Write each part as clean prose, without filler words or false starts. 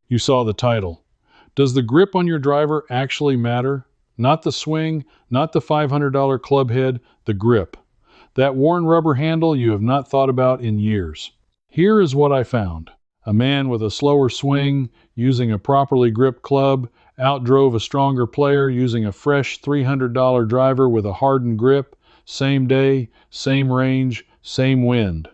You saw the title. Does the grip on your driver actually matter? Not the swing, not the $500 club head, the grip. That worn rubber handle you have not thought about in years. Here is what I found. A man with a slower swing, using a properly gripped club, outdrove a stronger player using a fresh $300 driver with a hardened grip, same day, same range, same wind.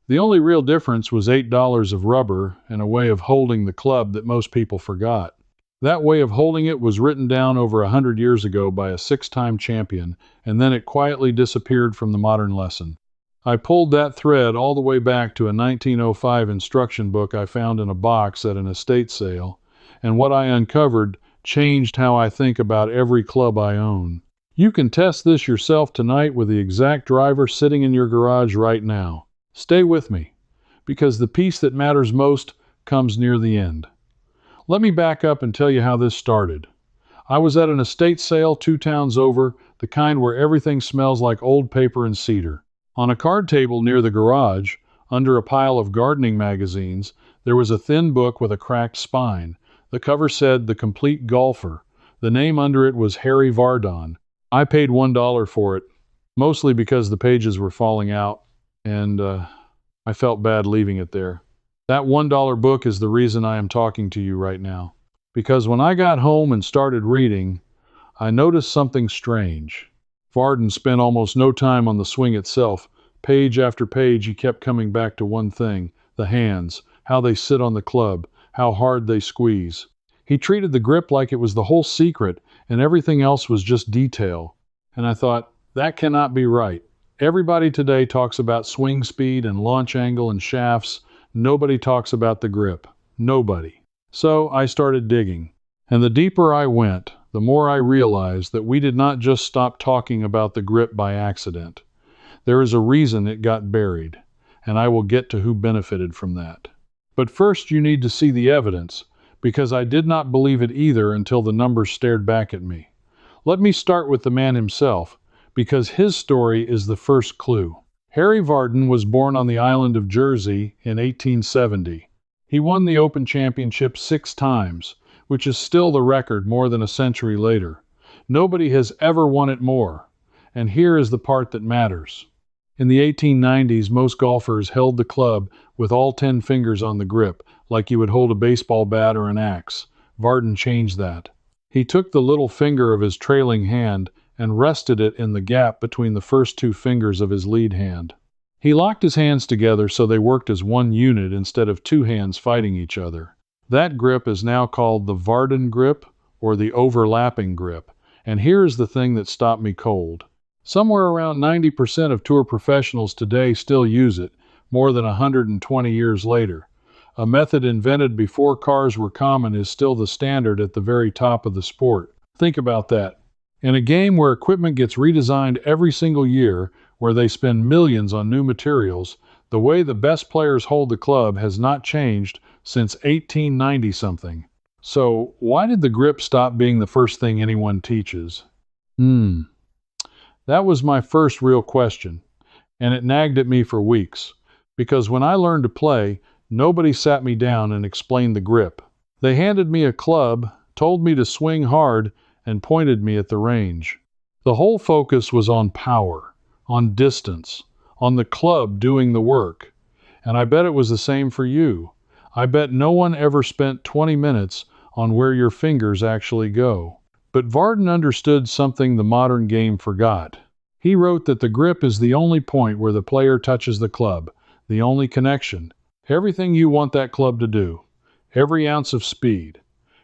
The only real difference was $8 of rubber and a way of holding the club that most people forgot. That way of holding it was written down over 100 years ago by a six-time champion, and then it quietly disappeared from the modern lesson. I pulled that thread all the way back to a 1905 instruction book I found in a box at an estate sale, and what I uncovered changed how I think about every club I own. You can test this yourself tonight with the exact driver sitting in your garage right now. Stay with me, because the piece that matters most comes near the end. Let me back up and tell you how this started. I was at an estate sale 2 towns over, the kind where everything smells like old paper and cedar. On a card table near the garage, under a pile of gardening magazines, there was a thin book with a cracked spine. The cover said The Complete Golfer. The name under it was Harry Vardon. I paid $1 for it, mostly because the pages were falling out, and I felt bad leaving it there. That $1 book is the reason I am talking to you right now. Because when I got home and started reading, I noticed something strange. Vardon spent almost no time on the swing itself. Page after page, he kept coming back to one thing: the hands, how they sit on the club, how hard they squeeze. He treated the grip like it was the whole secret, and everything else was just detail. And I thought, that cannot be right. Everybody today talks about swing speed and launch angle and shafts. Nobody talks about the grip. Nobody. So I started digging. And the deeper I went, the more I realized that we did not just stop talking about the grip by accident. There is a reason it got buried, and I will get to who benefited from that. But first you need to see the evidence, because I did not believe it either until the numbers stared back at me. Let me start with the man himself, because his story is the first clue. Harry Vardon was born on the island of Jersey in 1870. He won the Open Championship 6 times, which is still the record more than a century later. Nobody has ever won it more. And here is the part that matters. In the 1890s, most golfers held the club with all 10 fingers on the grip, like you would hold a baseball bat or an axe. Vardon changed that. He took the little finger of his trailing hand and rested it in the gap between the first 2 fingers of his lead hand. He locked his hands together so they worked as one unit instead of 2 hands fighting each other. That grip is now called the Vardon grip or the overlapping grip. And here is the thing that stopped me cold. Somewhere around 90% of tour professionals today still use it, more than 120 years later. A method invented before cars were common is still the standard at the very top of the sport. Think about that. In a game where equipment gets redesigned every single year, where they spend millions on new materials, the way the best players hold the club has not changed since 1890-something. So, why did the grip stop being the first thing anyone teaches? That was my first real question, and it nagged at me for weeks, because when I learned to play, nobody sat me down and explained the grip. They handed me a club, told me to swing hard, and pointed me at the range. The whole focus was on power, on distance, on the club doing the work. And I bet it was the same for you. I bet no one ever spent 20 minutes on where your fingers actually go. But Vardon understood something the modern game forgot. He wrote that the grip is the only point where the player touches the club, the only connection. Everything you want that club to do, every ounce of speed,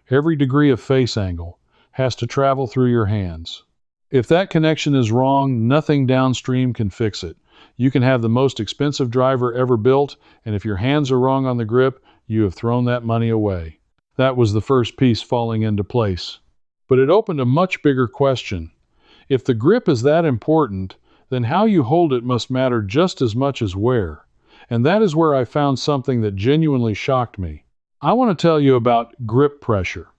every degree of face angle, has to travel through your hands. If that connection is wrong, nothing downstream can fix it. You can have the most expensive driver ever built, and if your hands are wrong on the grip, you have thrown that money away. That was the first piece falling into place. But it opened a much bigger question. If the grip is that important, then how you hold it must matter just as much as where. And that is where I found something that genuinely shocked me. I want to tell you about grip pressure,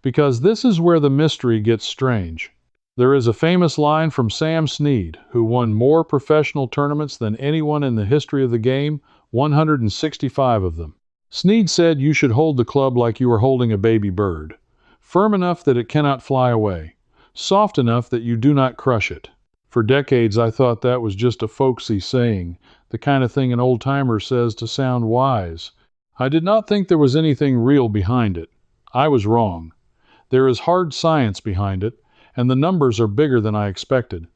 because this is where the mystery gets strange. There is a famous line from Sam Snead, who won more professional tournaments than anyone in the history of the game, 165 of them. Snead said you should hold the club like you were holding a baby bird, firm enough that it cannot fly away, soft enough that you do not crush it. For decades I thought that was just a folksy saying, the kind of thing an old-timer says to sound wise. I did not think there was anything real behind it. I was wrong. There is hard science behind it, and the numbers are bigger than I expected.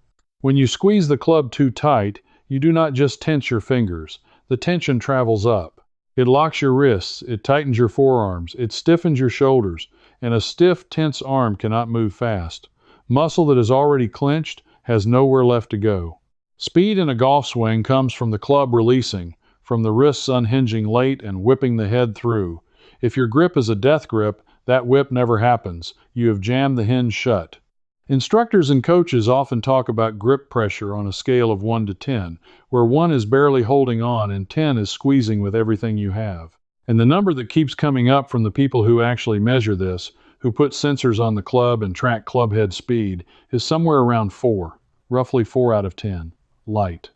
When you squeeze the club too tight, you do not just tense your fingers. The tension travels up. It locks your wrists, it tightens your forearms, it stiffens your shoulders, and a stiff, tense arm cannot move fast. Muscle that is already clenched has nowhere left to go. Speed in a golf swing comes from the club releasing, from the wrists unhinging late and whipping the head through. If your grip is a death grip, that whip never happens. You have jammed the hinge shut. Instructors and coaches often talk about grip pressure on a scale of 1 to 10, where 1 is barely holding on and 10 is squeezing with everything you have. And the number that keeps coming up from the people who actually measure this, who put sensors on the club and track club head speed, is somewhere around 4, roughly 4 out of 10. Light.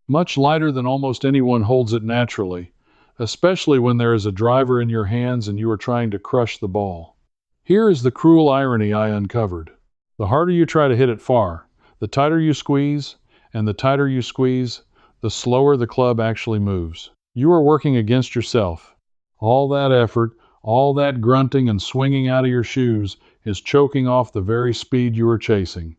Much lighter than almost anyone holds it naturally, especially when there is a driver in your hands and you are trying to crush the ball. Here is the cruel irony I uncovered. The harder you try to hit it far, the tighter you squeeze, and the tighter you squeeze, the slower the club actually moves. You are working against yourself. All that effort, all that grunting and swinging out of your shoes is choking off the very speed you are chasing.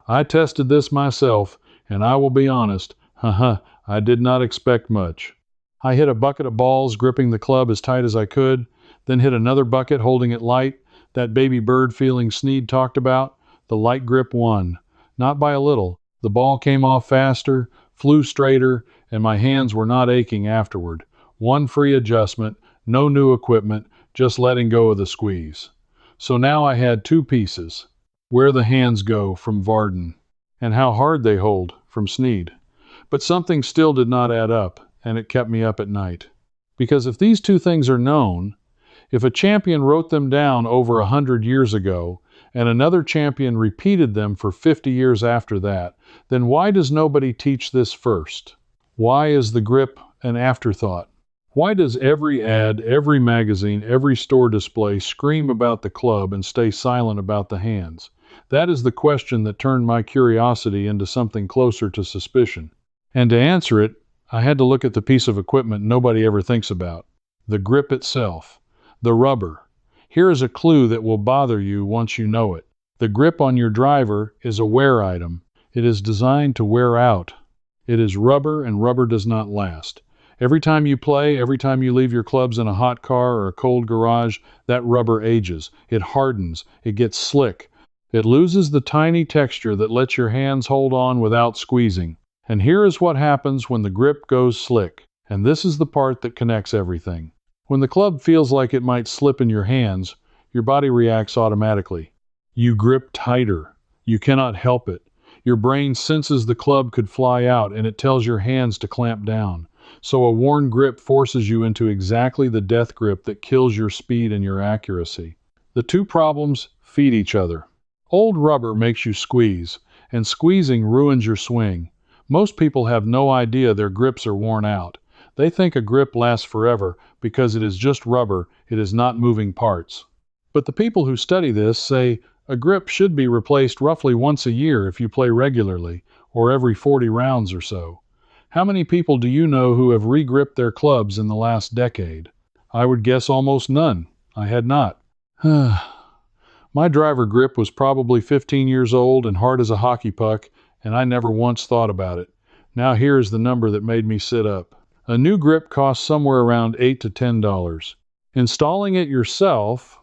I tested this myself, and I will be honest, I did not expect much. I hit a bucket of balls, gripping the club as tight as I could, then hit another bucket, holding it light, that baby bird feeling Snead talked about. The light grip won, not by a little. The ball came off faster, flew straighter, and my hands were not aching afterward. One free adjustment, no new equipment, just letting go of the squeeze. So now I had 2 pieces. Where the hands go from Vardon, and how hard they hold from Snead. But something still did not add up, and it kept me up at night. Because if these 2 things are known, if a champion wrote them down over 100 years ago, and another champion repeated them for 50 years after that, then why does nobody teach this first? Why is the grip an afterthought? Why does every ad, every magazine, every store display scream about the club and stay silent about the hands? That is the question that turned my curiosity into something closer to suspicion. And to answer it, I had to look at the piece of equipment nobody ever thinks about. The grip itself. The rubber. Here is a clue that will bother you once you know it. The grip on your driver is a wear item. It is designed to wear out. It is rubber, and rubber does not last. Every time you play, every time you leave your clubs in a hot car or a cold garage, that rubber ages. It hardens. It gets slick. It loses the tiny texture that lets your hands hold on without squeezing. And here is what happens when the grip goes slick. And this is the part that connects everything. When the club feels like it might slip in your hands, your body reacts automatically. You grip tighter. You cannot help it. Your brain senses the club could fly out, and it tells your hands to clamp down. So a worn grip forces you into exactly the death grip that kills your speed and your accuracy. The 2 problems feed each other. Old rubber makes you squeeze, and squeezing ruins your swing. Most people have no idea their grips are worn out. They think a grip lasts forever because it is just rubber, it is not moving parts. But the people who study this say a grip should be replaced roughly once a year if you play regularly, or every 40 rounds or so. How many people do you know who have re-gripped their clubs in the last decade? I would guess almost none. I had not. My driver grip was probably 15 years old and hard as a hockey puck, and I never once thought about it. Now here is the number that made me sit up. A new grip costs somewhere around $8 to $10. Installing it yourself,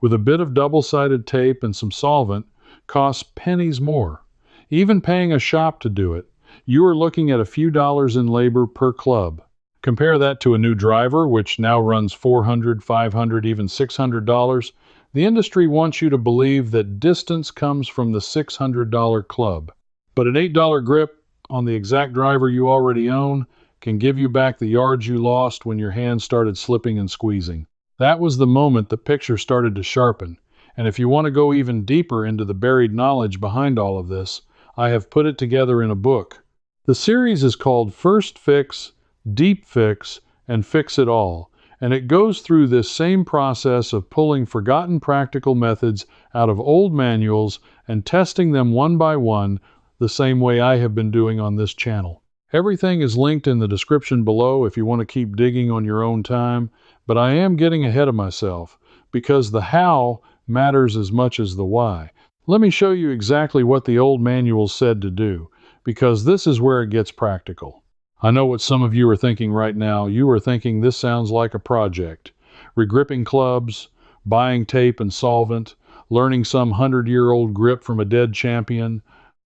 with a bit of double-sided tape and some solvent, costs pennies more. Even paying a shop to do it, you are looking at a few dollars in labor per club. Compare that to a new driver, which now runs $400, $500, even $600. The industry wants you to believe that distance comes from the $600 club. But an $8 grip on the exact driver you already own can give you back the yards you lost when your hands started slipping and squeezing. That was the moment the picture started to sharpen. And if you want to go even deeper into the buried knowledge behind all of this, I have put it together in a book. The series is called First Fix, Deep Fix, and Fix It All, And it goes through this same process of pulling forgotten practical methods out of old manuals and testing them one by one, the same way I have been doing on this channel. Everything is linked in the description below if you want to keep digging on your own time, but I am getting ahead of myself because the how matters as much as the why. Let me show you exactly what the old manuals said to do, because this is where it gets practical. I know what some of you are thinking right now. You are thinking this sounds like a project. Regripping clubs, buying tape and solvent, learning some 100-year-old grip from a dead champion.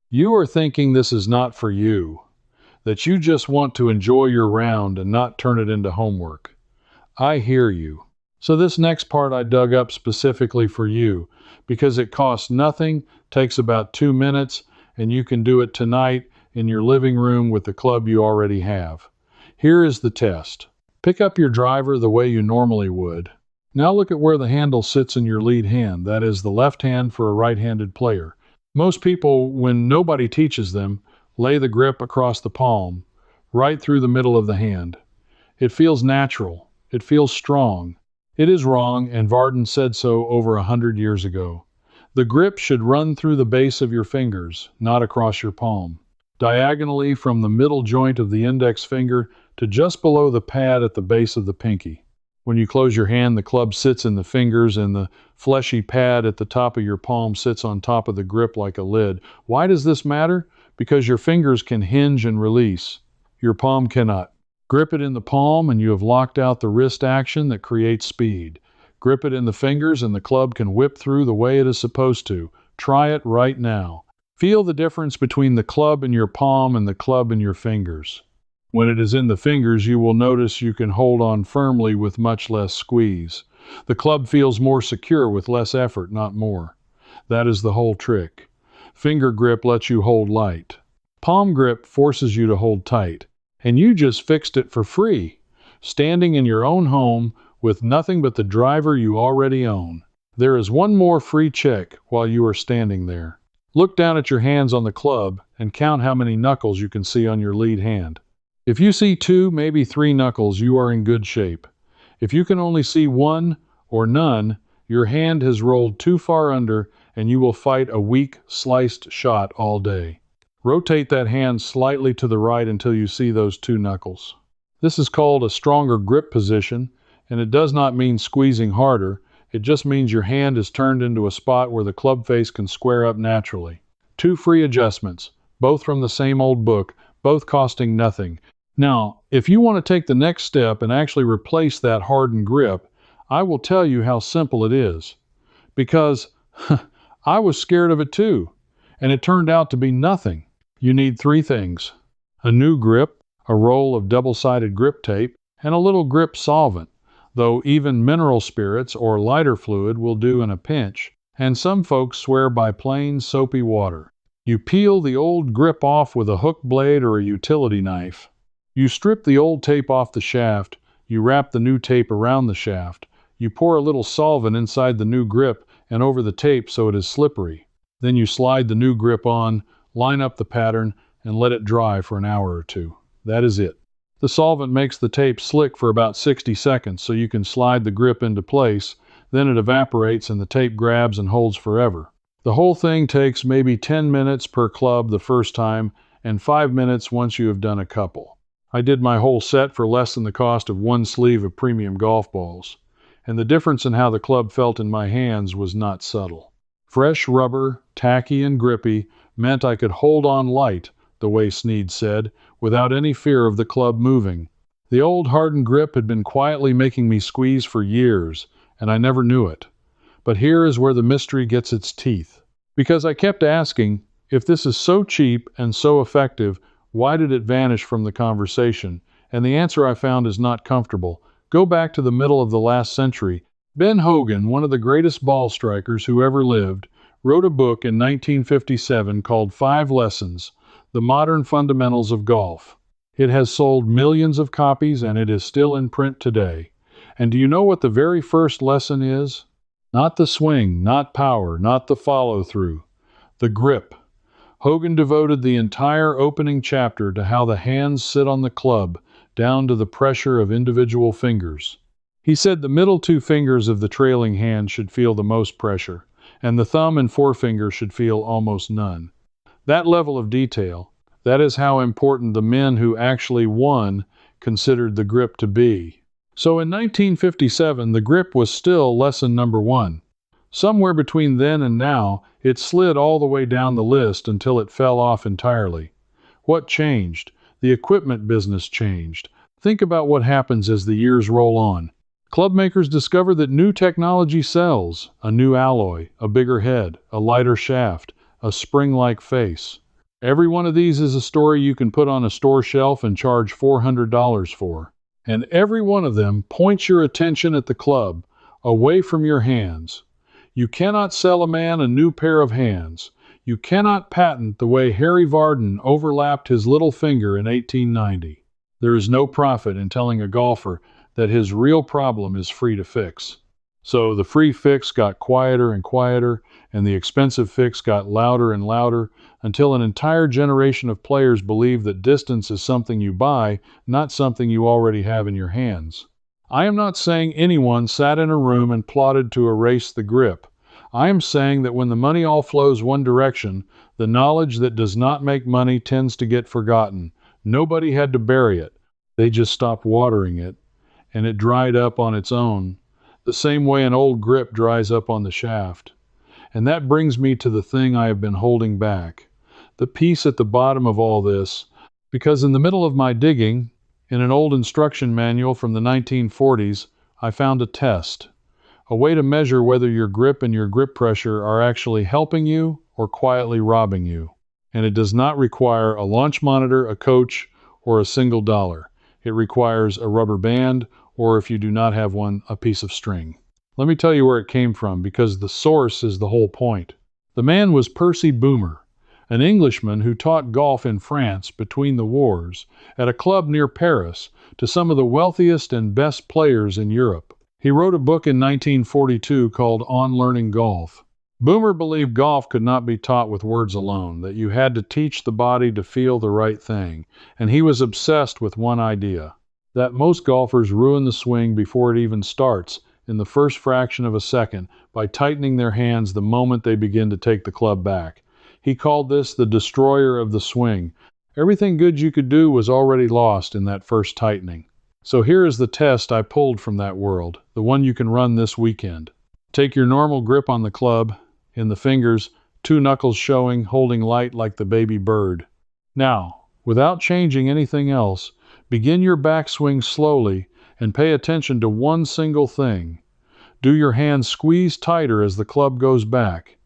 You are thinking this is not for you, that you just want to enjoy your round and not turn it into homework. I hear you. So this next part I dug up specifically for you because it costs nothing, takes about 2 minutes, and you can do it tonight in your living room with the club you already have. Here is the test. Pick up your driver the way you normally would. Now look at where the handle sits in your lead hand, that is the left hand for a right-handed player. Most people, when nobody teaches them, lay the grip across the palm, right through the middle of the hand. It feels natural. It feels strong. It is wrong, and Vardon said so over 100 years ago. The grip should run through the base of your fingers, not across your palm. Diagonally from the middle joint of the index finger to just below the pad at the base of the pinky. When you close your hand, the club sits in the fingers and the fleshy pad at the top of your palm sits on top of the grip like a lid. Why does this matter? Because your fingers can hinge and release. Your palm cannot. Grip it in the palm and you have locked out the wrist action that creates speed. Grip it in the fingers and the club can whip through the way it is supposed to. Try it right now. Feel the difference between the club in your palm and the club in your fingers. When it is in the fingers, you will notice you can hold on firmly with much less squeeze. The club feels more secure with less effort, not more. That is the whole trick. Finger grip lets you hold light. Palm grip forces you to hold tight. And you just fixed it for free, standing in your own home with nothing but the driver you already own. There is one more free check while you are standing there. Look down at your hands on the club and count how many knuckles you can see on your lead hand. If you see 2, maybe 3 knuckles, you are in good shape. If you can only see 1 or none, your hand has rolled too far under and you will fight a weak, sliced shot all day. Rotate that hand slightly to the right until you see those 2 knuckles. This is called a stronger grip position, and it does not mean squeezing harder. It just means your hand is turned into a spot where the club face can square up naturally. 2 free adjustments, both from the same old book, both costing nothing. Now, if you want to take the next step and actually replace that hardened grip, I will tell you how simple it is. Because I was scared of it too, and it turned out to be nothing. You need 3 things: a new grip, a roll of double-sided grip tape, and a little grip solvent, though even mineral spirits or lighter fluid will do in a pinch, and some folks swear by plain soapy water. You peel the old grip off with a hook blade or a utility knife. You strip the old tape off the shaft, you wrap the new tape around the shaft, you pour a little solvent inside the new grip and over the tape so it is slippery. Then you slide the new grip on, line up the pattern, and let it dry for an hour or 2. That is it. The solvent makes the tape slick for about 60 seconds so you can slide the grip into place, then it evaporates and the tape grabs and holds forever. The whole thing takes maybe 10 minutes per club the first time and 5 minutes once you have done a couple. I did my whole set for less than the cost of 1 sleeve of premium golf balls, and the difference in how the club felt in my hands was not subtle. Fresh rubber, tacky and grippy, meant I could hold on light, the way Sneed said, without any fear of the club moving. The old hardened grip had been quietly making me squeeze for years, and I never knew it. But here is where the mystery gets its teeth. Because I kept asking, if this is so cheap and so effective, why did it vanish from the conversation? And the answer I found is not comfortable. Go back to the middle of the last century. Ben Hogan, one of the greatest ball strikers who ever lived, wrote a book in 1957 called 5 Lessons, The Modern Fundamentals of Golf. It has sold millions of copies and it is still in print today. And do you know what the very first lesson is? Not the swing, not power, not the follow-through. The grip. Hogan devoted the entire opening chapter to how the hands sit on the club, down to the pressure of individual fingers. He said the middle two fingers of the trailing hand should feel the most pressure, and the thumb and forefinger should feel almost none. That level of detail, that is how important the men who actually won considered the grip to be. So in 1957, the grip was still lesson number one. Somewhere between then and now, it slid all the way down the list until it fell off entirely. What changed? The equipment business changed. Think about what happens as the years roll on. Club makers discover that new technology sells: a new alloy, a bigger head, a lighter shaft, a spring-like face. Every one of these is a story you can put on a store shelf and charge $400 for. And every one of them points your attention at the club, away from your hands. You cannot sell a man a new pair of hands. You cannot patent the way Harry Vardon overlapped his little finger in 1890. There is no profit in telling a golfer that his real problem is free to fix. So the free fix got quieter and quieter, and the expensive fix got louder and louder, until an entire generation of players believe that distance is something you buy, not something you already have in your hands. I am not saying anyone sat in a room and plotted to erase the grip. I am saying that when the money all flows one direction, the knowledge that does not make money tends to get forgotten. Nobody had to bury it. They just stopped watering it, and it dried up on its own, the same way an old grip dries up on the shaft. And that brings me to the thing I have been holding back, the piece at the bottom of all this, because in the middle of my digging, in an old instruction manual from the 1940s, I found a test, a way to measure whether your grip and your grip pressure are actually helping you or quietly robbing you. And it does not require a launch monitor, a coach, or a single dollar. It requires a rubber band, or if you do not have one, a piece of string. Let me tell you where it came from, because the source is the whole point. The man was Percy Boomer, an Englishman who taught golf in France between the wars at a club near Paris to some of the wealthiest and best players in Europe. He wrote a book in 1942 called On Learning Golf. Boomer believed golf could not be taught with words alone, that you had to teach the body to feel the right thing, and he was obsessed with one idea: that most golfers ruin the swing before it even starts, in the first fraction of a second, by tightening their hands the moment they begin to take the club back. He called this the destroyer of the swing. Everything good you could do was already lost in that first tightening. So here is the test I pulled from that world, the one you can run this weekend. Take your normal grip on the club, in the fingers, 2 knuckles showing, holding light like the baby bird. Now, without changing anything else, begin your backswing slowly and pay attention to one single thing. Do your hands squeeze tighter as the club goes back?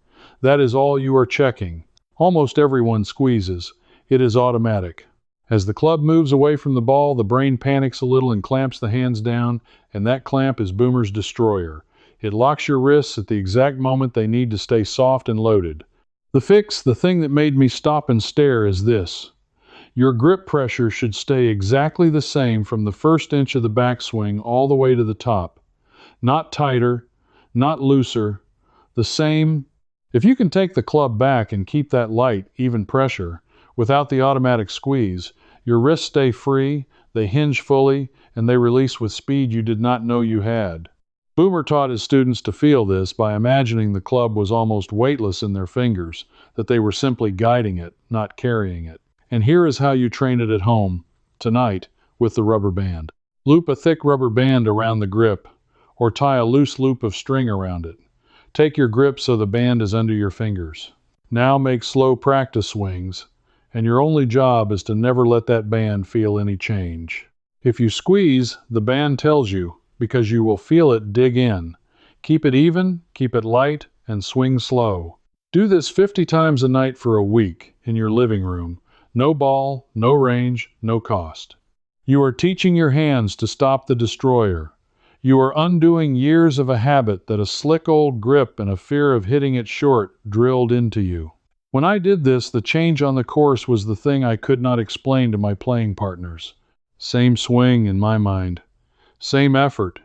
That is all you are checking. Almost everyone squeezes. It is automatic. As the club moves away from the ball, the brain panics a little and clamps the hands down, and that clamp is Boomer's destroyer. It locks your wrists at the exact moment they need to stay soft and loaded. The fix, the thing that made me stop and stare, is this. Your grip pressure should stay exactly the same from the first inch of the backswing all the way to the top. Not tighter, not looser, the same. If you can take the club back and keep that light, even pressure, without the automatic squeeze, your wrists stay free, they hinge fully, and they release with speed you did not know you had. Boomer taught his students to feel this by imagining the club was almost weightless in their fingers, that they were simply guiding it, not carrying it. And here is how you train it at home, tonight, with the rubber band. Loop a thick rubber band around the grip, or tie a loose loop of string around it. Take your grip so the band is under your fingers. Now make slow practice swings, and your only job is to never let that band feel any change. If you squeeze, the band tells you, because you will feel it dig in. Keep it even, keep it light, and swing slow. Do this 50 times a night for a week in your living room. No ball, no range, no cost. You are teaching your hands to stop the destroyer. You are undoing years of a habit that a slick old grip and a fear of hitting it short drilled into you. When I did this, the change on the course was the thing I could not explain to my playing partners. Same swing in my mind. Same effort.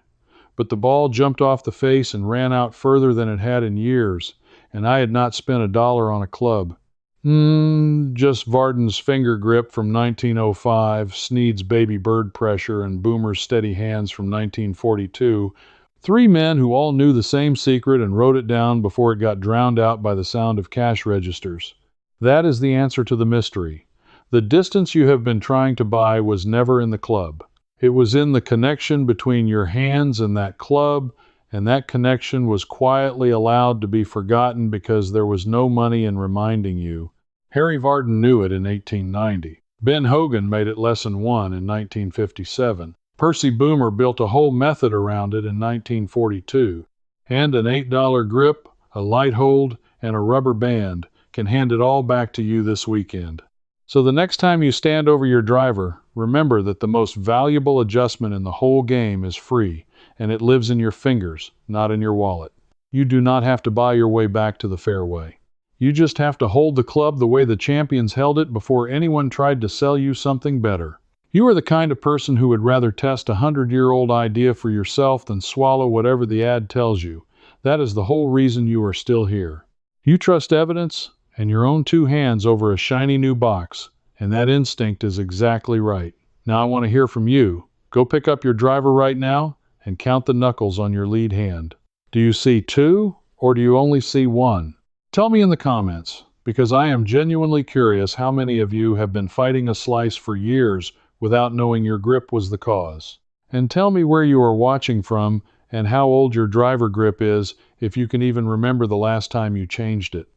But the ball jumped off the face and ran out further than it had in years, and I had not spent $1 on a club. Just Vardon's finger grip from 1905, Sneed's baby bird pressure, and Boomer's steady hands from 1942. Three men who all knew the same secret and wrote it down before it got drowned out by the sound of cash registers. That is the answer to the mystery. The distance you have been trying to buy was never in the club. It was in the connection between your hands and that club, and that connection was quietly allowed to be forgotten because there was no money in reminding you. Harry Vardon knew it in 1890. Ben Hogan made it lesson one in 1957. Percy Boomer built a whole method around it in 1942. And an $8 grip, a light hold, and a rubber band can hand it all back to you this weekend. So the next time you stand over your driver, remember that the most valuable adjustment in the whole game is free, and it lives in your fingers, not in your wallet. You do not have to buy your way back to the fairway. You just have to hold the club the way the champions held it before anyone tried to sell you something better. You are the kind of person who would rather test a 100-year-old idea for yourself than swallow whatever the ad tells you. That is the whole reason you are still here. You trust evidence and your own two hands over a shiny new box, and that instinct is exactly right. Now I want to hear from you. Go pick up your driver right now and count the knuckles on your lead hand. Do you see two, or do you only see one? Tell me in the comments, because I am genuinely curious how many of you have been fighting a slice for years without knowing your grip was the cause. And tell me where you are watching from and how old your driver grip is, if you can even remember the last time you changed it.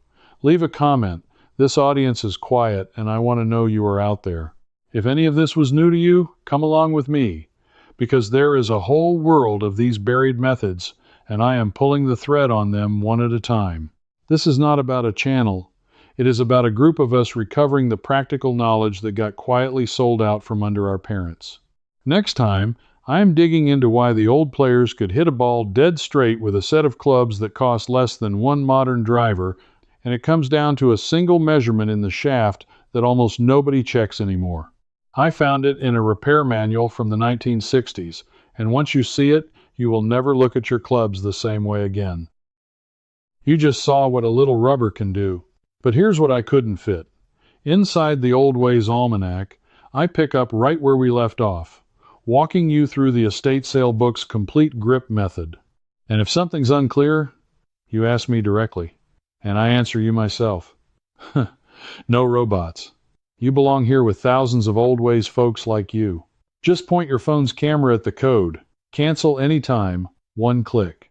Leave a comment. This audience is quiet, and I want to know you are out there. If any of this was new to you, come along with me, because there is a whole world of these buried methods, and I am pulling the thread on them one at a time. This is not about a channel. It is about a group of us recovering the practical knowledge that got quietly sold out from under our parents. Next time, I am digging into why the old players could hit a ball dead straight with a set of clubs that cost less than one modern driver, and it comes down to a single measurement in the shaft that almost nobody checks anymore. I found it in a repair manual from the 1960s, and once you see it, you will never look at your clubs the same way again. You just saw what a little rubber can do. But here's what I couldn't fit. Inside the Old Ways Almanac, I pick up right where we left off, walking you through the estate sale book's complete grip method. And if something's unclear, you ask me directly, and I answer you myself. No robots. You belong here with thousands of Old Ways folks like you. Just point your phone's camera at the code. Cancel anytime, one click.